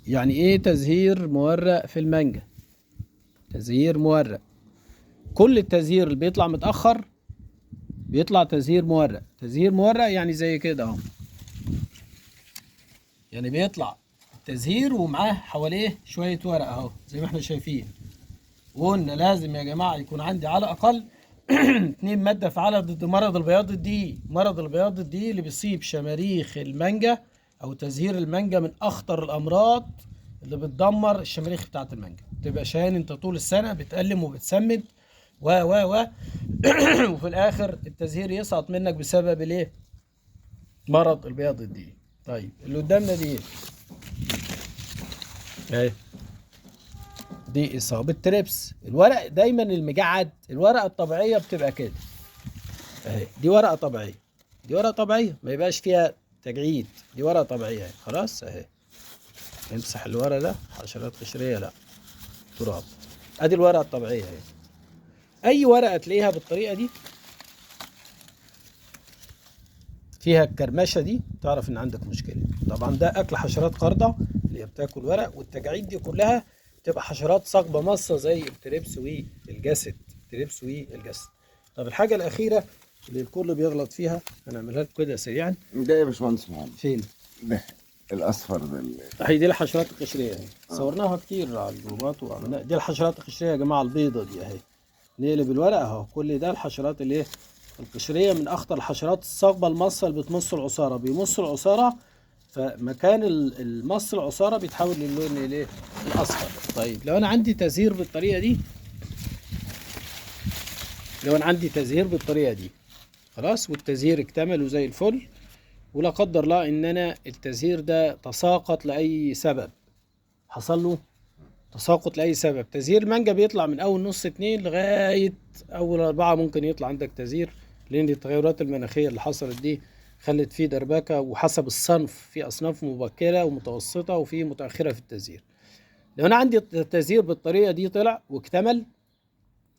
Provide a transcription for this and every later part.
يعني ايه تزهير مورق في المانجا؟ تزهير مورق، كل التزهير اللي بيطلع متأخر بيطلع تزهير مورق. تزهير مورق يعني زي كده اهو، يعني بيطلع التزهير ومعاه حواليه شوية ورق اهو زي ما احنا شايفين. وقلنا لازم يا جماعة يكون عندي على الأقل 2 مادة فعالة ضد مرض البياض الدقيق. مرض البياض الدقيق اللي بيصيب شماريخ المانجا أو تزهير المانجا من أخطر الأمراض اللي بتدمر الشماريخ بتاعة المانجا. تبقى شاين أنت طول السنة بتقلم وبتسمد و وفي الآخر التزهير يسقط منك بسبب الإيه؟ مرض البياض الدقيق. طيب اللي قدامنا دي إيه؟ أهي دي إصابة تريبس. الورق دايما المجعد، الورقة الطبيعية بتبقى كده اهي، دي ورقة طبيعية، دي ورقة طبيعية ما يبقاش فيها تجعيد، دي ورقة طبيعية اهي. خلاص اهي، نمسح الورق ده، حشرات قشرية لا، تراب. ادي الورقة الطبيعية اهي. اي ورقة تلاقيها بالطريقة دي فيها الكرمشة دي تعرف ان عندك مشكلة. طبعا ده اكل حشرات قاردة اللي هي بتاكل ورق، والتجاعيد دي كلها تبقى حشرات صاقبة مصة زي التريبس والجسد. التريبس والجسد. طب الحاجة الأخيرة اللي الكل بيغلط فيها هنعملها لكم كده سريعا. ده يا باشمهندس محمد، فين؟ ده الاصفر ده هي دي الحشرات القشرية اهي، صورناها كتير على الجروبات وعملنا دي الحشرات القشرية يا جماعة. البيضة دي اهي، نقلب الورق اهو، كل ده الحشرات اللي القشرية من أخطر الحشرات الصاقبة المصة اللي بتمص العصارة. بيمص العصارة، فمكان المص العصارة بيتحول للون الايه؟ الأصفر. طيب لو أنا عندي تزهير بالطريقة دي، لو أنا عندي تزهير بالطريقة دي خلاص، والتزهير اكتمل وزي الفل، ولا قدر الله ان انا التزهير ده تساقط لاي سبب، حصل له تساقط لاي سبب. تزهير المانجا بيطلع من اول نص 2 لغايه اول 4 ممكن يطلع عندك تزهير، لان التغيرات المناخيه اللي حصلت دي خلت فيه دربكه، وحسب الصنف في اصناف مبكره ومتوسطه وفي متاخره في التزهير. لو انا عندي التزهير بالطريقه دي طلع واكتمل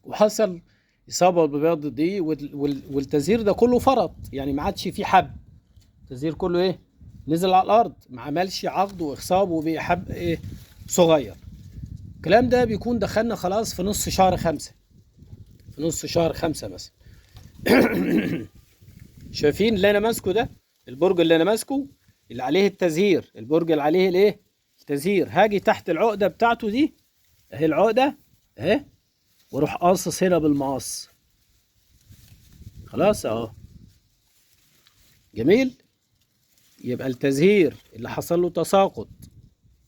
وحصل اصابه ببياض دي، والتزهير ده كله فرط، يعني ما عادش فيه حب، التزهير كله ايه؟ نزل على الارض، ما عملش عقد واخصاب وبيحب ايه؟ صغير. الكلام ده بيكون دخلنا خلاص في نص شهر 5، في نص شهر 5 مثلا. شايفين اللي انا ماسكه ده؟ البرج اللي انا ماسكه اللي عليه التزهير، البرج اللي عليه الايه؟ التزهير. هاجي تحت العقده بتاعته دي اهي، العقده اهي، واروح قاصص هنا بالمقص. خلاص اهو، جميل. يبقى التزهير اللي حصل له تساقط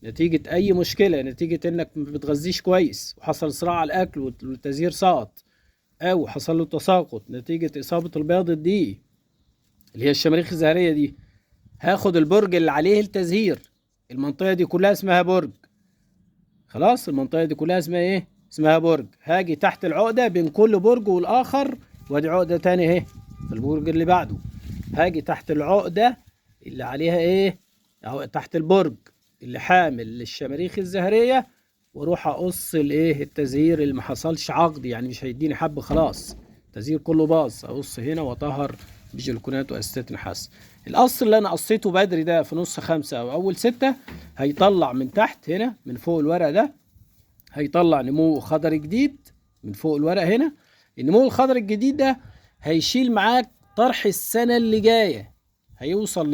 نتيجة أي مشكلة، نتيجة إنك ما بتغذيش كويس وحصل صراع على الأكل والتزهير سقط، أو حصل له تساقط نتيجة إصابة البياض الدقيقي اللي هي الشماريخ الزهرية دي، هاخد البرج اللي عليه التزهير، المنطقة دي كلها اسمها برج. خلاص المنطقة دي كلها اسمها إيه؟ اسمها برج. هاجي تحت العقدة بين كل برج والآخر، وادي عقدة تانية أهي في البرج اللي بعده. هاجي تحت العقدة اللي عليها إيه؟ أهو تحت البرج اللي حامل للشماريخ الزهرية، واروح اقص الايه؟ التزهير اللي ما حصلش عقد، يعني مش هيديني حب خلاص، التزهير كله باظ، اقص هنا واطهر بجلكونات واسيتات نحاس. القص اللي انا قصيته بدري ده في نص 5 او اول 6 هيطلع من تحت هنا من فوق الورق ده، هيطلع نمو خضري جديد من فوق الورق هنا. النمو الخضري الجديد ده هيشيل معاك طرح السنة اللي جاية، هيوصل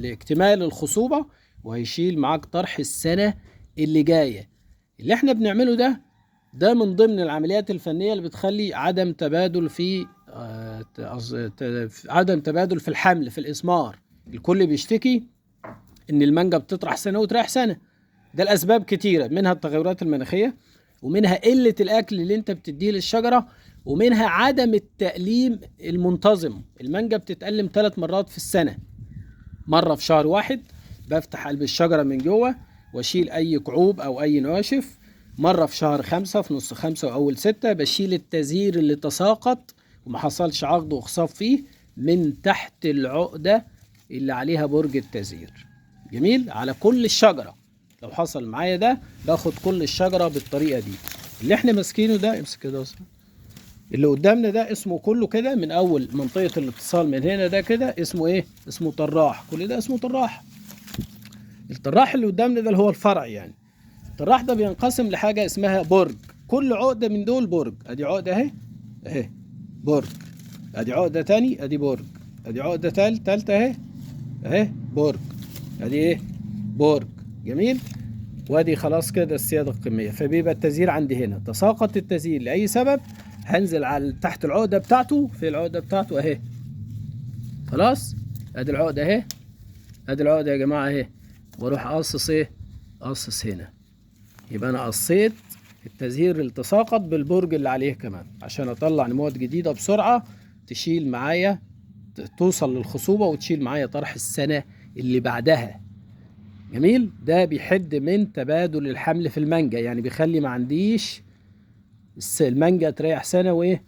لاكتمال الخصوبة، وهيشيل معاك طرح السنة اللي جاية. اللي احنا بنعمله ده من ضمن العمليات الفنية اللي بتخلي عدم تبادل في عدم تبادل في الحمل في الإثمار. الكل بيشتكي إن المانجا بتطرح سنة وتريح سنة، ده الأسباب كتيرة، منها التغيرات المناخية، ومنها قلة الأكل اللي أنت بتديه للشجرة، ومنها عدم التأليم المنتظم. المانجا بتتألم 3 مرات في السنة، مرة في شهر 1 بفتح قلب الشجرة من جوه واشيل أي كعوب أو أي نواشف، مرة في شهر 5 في نص 5 وأول 6 بشيل التزهير اللي تساقط وما حصلش عقد وخصاب فيه من تحت العقدة اللي عليها برج التزهير. جميل. على كل الشجرة لو حصل معايا ده باخد كل الشجرة بالطريقة دي. اللي احنا ماسكينه ده امسك كده اصلا، اللي قدامنا ده اسمه كله كده من اول منطقة الاتصال من هنا ده كده اسمه ايه؟ اسمه طراح، كل ده اسمه طراح. الطراح اللي قدامنا ده اللي هو الفرع يعني. الطراح ده بينقسم لحاجة اسمها برج. كل عقدة من دول برج. ادي عقدة اهي، اهي برج. ادي عقدة تاني، ادي برج. ادي عقدة تالتة اهي، اهي برج. ادي ايه؟ برج. جميل. وادي خلاص كده السيادة القمية. فبيبقى التزهير عندي هنا. تساقط التزهير لأي سبب، هنزل على تحت العقدة بتاعته. في العقدة بتاعته اهي. خلاص. ادي العقدة اهي، ادي العقدة يا جماعة اهي. واروح قاصص ايه؟ قاصص هنا. يبقى انا قصيت التزهير اللي تساقط بالبرج اللي عليه كمان، عشان اطلع نموات جديدة بسرعة تشيل معايا، توصل للخصوبة وتشيل معايا طرح السنة اللي بعدها. جميل. ده بيحد من تبادل الحمل في المانجا، يعني بيخلي ما عنديش المانجا تريح سنة وايه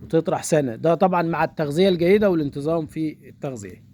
وتطرح سنة. ده طبعا مع التغذية الجيدة والانتظام في التغذية.